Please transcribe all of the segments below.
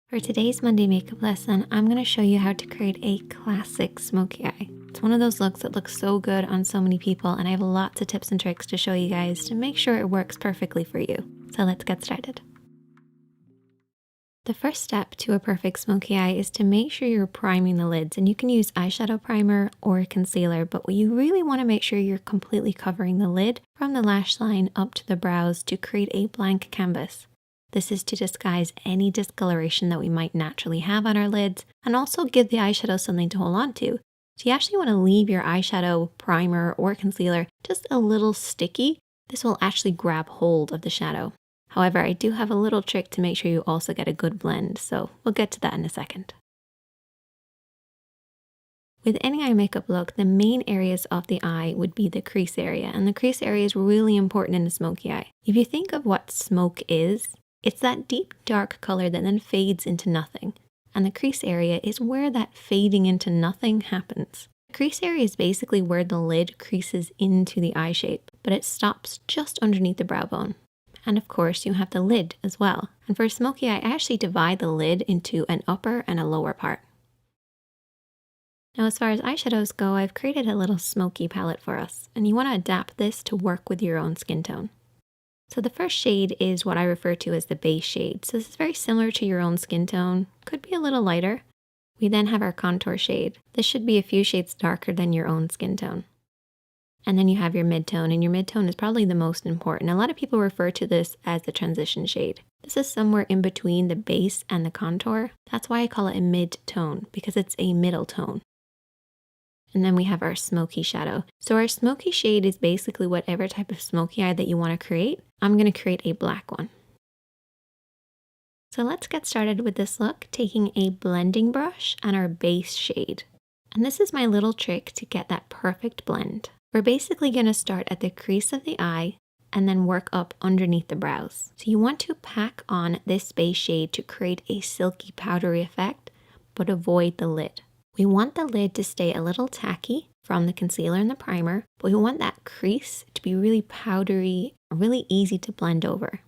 For today's Monday makeup lesson, I'm going to show you how to create a classic smoky eye. It's one of those looks that looks so good on so many people, and I have lots of tips and tricks to show you guys to make sure it works perfectly for you. So let's get started. The first step to a perfect smoky eye is to make sure you're priming the lids, and you can use eyeshadow primer or concealer, but you really want to make sure you're completely covering the lid from the lash line up to the brows to create a blank canvas. This is to disguise any discoloration that we might naturally have on our lids and also give the eyeshadow something to hold on to. So you actually want to leave your eyeshadow primer or concealer just a little sticky. This will actually grab hold of the shadow. However, I do have a little trick to make sure you also get a good blend, so we'll get to that in a second. With any eye makeup look, the main areas of the eye would be the crease area, and the crease area is really important in a smoky eye. If you think of what smoke is, it's that deep dark color that then fades into nothing, and the crease area is where that fading into nothing happens. The crease area is basically where the lid creases into the eye shape, but it stops just underneath the brow bone. And of course, you have the lid as well. And for a smoky eye, I actually divide the lid into an upper and a lower part. Now, as far as eyeshadows go, I've created a little smoky palette for us, and you want to adapt this to work with your own skin tone. So the first shade is what I refer to as the base shade. So this is very similar to your own skin tone, could be a little lighter. We then have our contour shade. This should be a few shades darker than your own skin tone. And then you have your mid-tone, and your mid-tone is probably the most important. A lot of people refer to this as the transition shade. This is somewhere in between the base and the contour. That's why I call it a mid-tone, because it's a middle tone. And then we have our smoky shadow. So our smoky shade is basically whatever type of smoky eye that you want to create. I'm going to create a black one. So let's get started with this look, taking a blending brush and our base shade. And this is my little trick to get that perfect blend. We're basically going to start at the crease of the eye and then work up underneath the brows. So you want to pack on this base shade to create a silky powdery effect, but avoid the lid. We want the lid to stay a little tacky from the concealer and the primer, but we want that crease to be really powdery, really easy to blend over.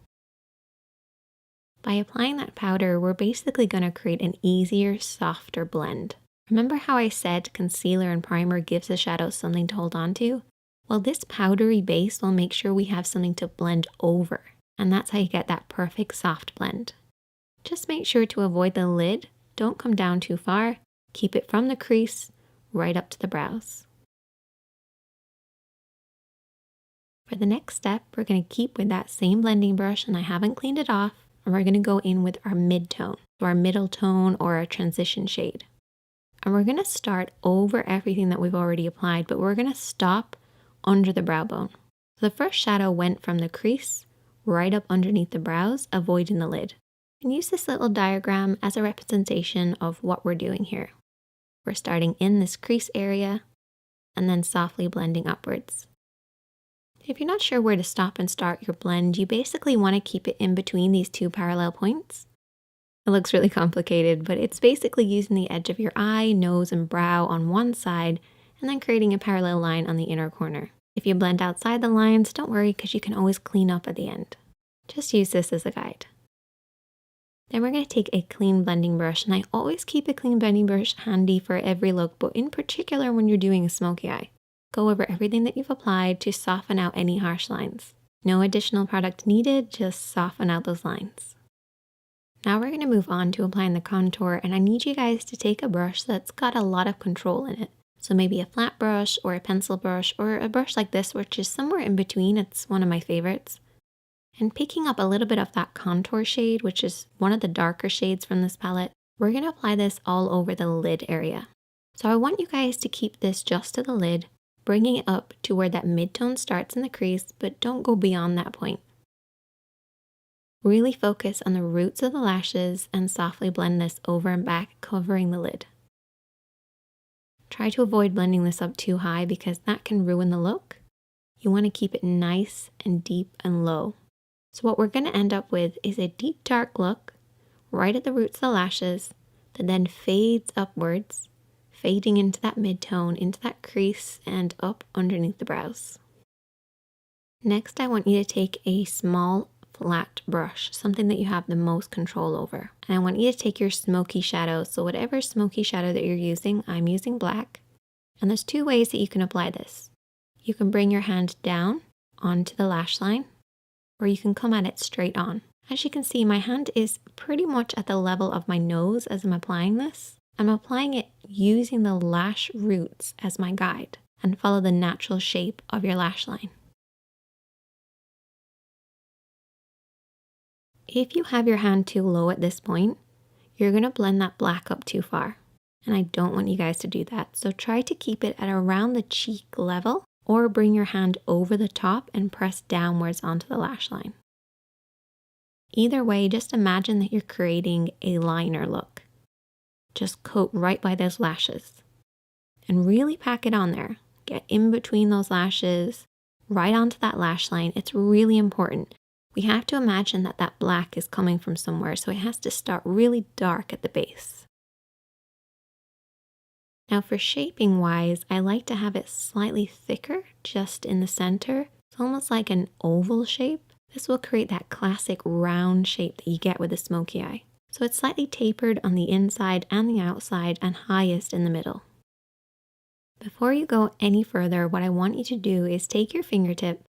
By applying that powder, we're basically going to create an easier, softer blend. Remember how I said concealer and primer gives the shadow something to hold on to? Well, this powdery base will make sure we have something to blend over, and that's how you get that perfect soft blend. Just make sure to avoid the lid, don't come down too far, keep it from the crease right up to the brows. For the next step, we're going to keep with that same blending brush, and I haven't cleaned it off, and we're going to go in with our mid-tone, so our middle tone or our transition shade. And we're going to start over everything that we've already applied, but we're going to stop under the brow bone. So the first shadow went from the crease right up underneath the brows, avoiding the lid. And use this little diagram as a representation of what we're doing here. We're starting in this crease area and then softly blending upwards. If you're not sure where to stop and start your blend, you basically want to keep it in between these two parallel points. It looks really complicated, but it's basically using the edge of your eye, nose, and brow on one side, and then creating a parallel line on the inner corner. If you blend outside the lines, don't worry because you can always clean up at the end. Just use this as a guide. Then we're going to take a clean blending brush, and I always keep a clean blending brush handy for every look, but in particular when you're doing a smoky eye. Go over everything that you've applied to soften out any harsh lines. No additional product needed, just soften out those lines. Now we're going to move on to applying the contour, and I need you guys to take a brush that's got a lot of control in it. So maybe a flat brush or a pencil brush or a brush like this, which is somewhere in between. It's one of my favorites. And picking up a little bit of that contour shade, which is one of the darker shades from this palette, we're going to apply this all over the lid area. So I want you guys to keep this just to the lid, bringing it up to where that mid-tone starts in the crease, but don't go beyond that point. Really focus on the roots of the lashes and softly blend this over and back, covering the lid. Try to avoid blending this up too high because that can ruin the look. You want to keep it nice and deep and low. So what we're going to end up with is a deep dark look right at the roots of the lashes that then fades upwards, fading into that mid-tone, into that crease, and up underneath the brows. Next, I want you to take a small flat brush, something that you have the most control over. And I want you to take your smoky shadow. So whatever smoky shadow that you're using, I'm using black. And there's two ways that you can apply this. You can bring your hand down onto the lash line, or you can come at it straight on. As you can see, my hand is pretty much at the level of my nose as I'm applying this. I'm applying it using the lash roots as my guide, and follow the natural shape of your lash line. If you have your hand too low at this point, you're going to blend that black up too far. And I don't want you guys to do that. So try to keep it at around the cheek level, or bring your hand over the top and press downwards onto the lash line. Either way, just imagine that you're creating a liner look. Just coat right by those lashes and really pack it on there. Get in between those lashes, right onto that lash line. It's really important. We have to imagine that that black is coming from somewhere, so it has to start really dark at the base. Now for shaping wise, I like to have it slightly thicker just in the center. It's almost like an oval shape. This will create that classic round shape that you get with a smoky eye. So it's slightly tapered on the inside and the outside, and highest in the middle. Before you go any further, what I want you to do is take your fingertip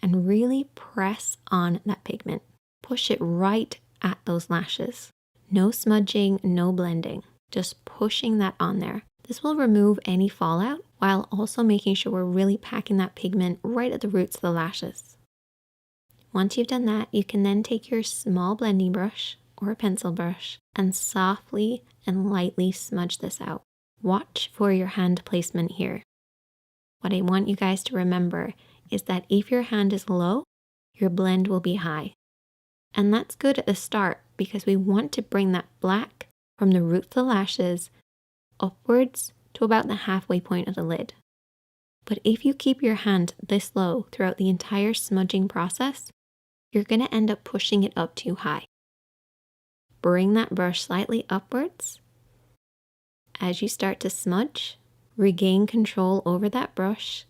and really press on that pigment. Push it right at those lashes. No smudging, no blending, just pushing that on there. This will remove any fallout while also making sure we're really packing that pigment right at the roots of the lashes. Once you've done that, you can then take your small blending brush or a pencil brush and softly and lightly smudge this out. Watch for your hand placement here. What I want you guys to remember is that if your hand is low, your blend will be high. And that's good at the start because we want to bring that black from the root of the lashes upwards to about the halfway point of the lid. But if you keep your hand this low throughout the entire smudging process, you're going to end up pushing it up too high. Bring that brush slightly upwards. As you start to smudge, regain control over that brush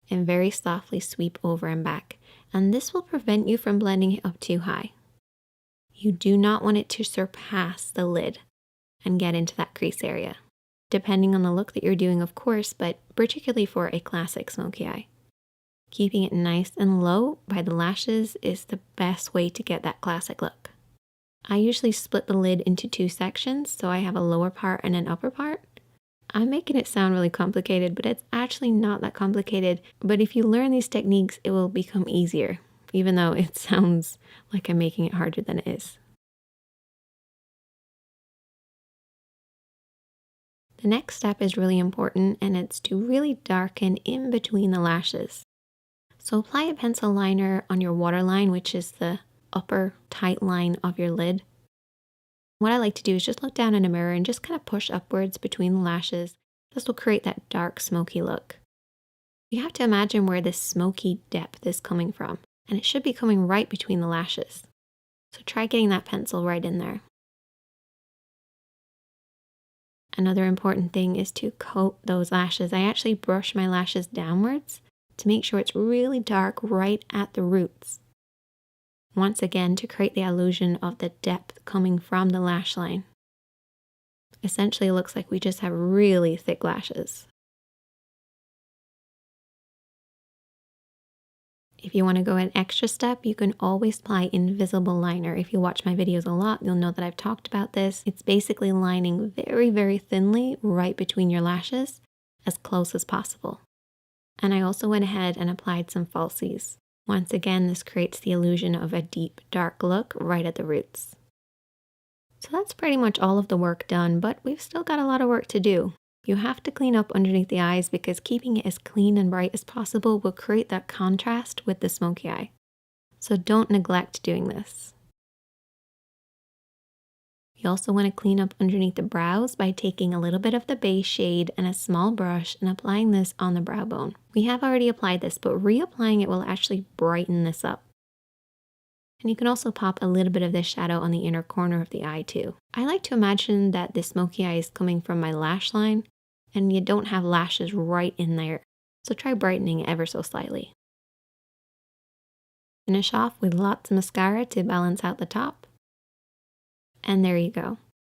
and very softly sweep over and back. And this will prevent you from blending it up too high. You do not want it to surpass the lid and get into that crease area, depending on the look that you're doing, of course, but particularly for a classic smoky eye. Keeping it nice and low by the lashes is the best way to get that classic look. I usually split the lid into two sections, so I have a lower part and an upper part. I'm making it sound really complicated, but it's actually not that complicated. But if you learn these techniques, it will become easier, even though it sounds like I'm making it harder than it is. The next step is really important, and it's to really darken in between the lashes. So apply a pencil liner on your waterline, which is the upper tight line of your lid. What I like to do is just look down in a mirror and just kind of push upwards between the lashes. This will create that dark smoky look. You have to imagine where this smoky depth is coming from, and it should be coming right between the lashes. So try getting that pencil right in there. Another important thing is to coat those lashes. I actually brush my lashes downwards to make sure it's really dark right at the roots. Once again, to create the illusion of the depth coming from the lash line. Essentially, it looks like we just have really thick lashes. If you want to go an extra step, you can always apply invisible liner. If you watch my videos a lot, you'll know that I've talked about this. It's basically lining very, very thinly right between your lashes, as close as possible. And I also went ahead and applied some falsies. Once again, this creates the illusion of a deep, dark look right at the roots. So that's pretty much all of the work done, but we've still got a lot of work to do. You have to clean up underneath the eyes because keeping it as clean and bright as possible will create that contrast with the smoky eye. So don't neglect doing this. You also want to clean up underneath the brows by taking a little bit of the base shade and a small brush and applying this on the brow bone. We have already applied this, but reapplying it will actually brighten this up. And you can also pop a little bit of this shadow on the inner corner of the eye too. I like to imagine that the smoky eye is coming from my lash line and you don't have lashes right in there. So try brightening it ever so slightly. finish off with lots of mascara to balance out the top. And there you go.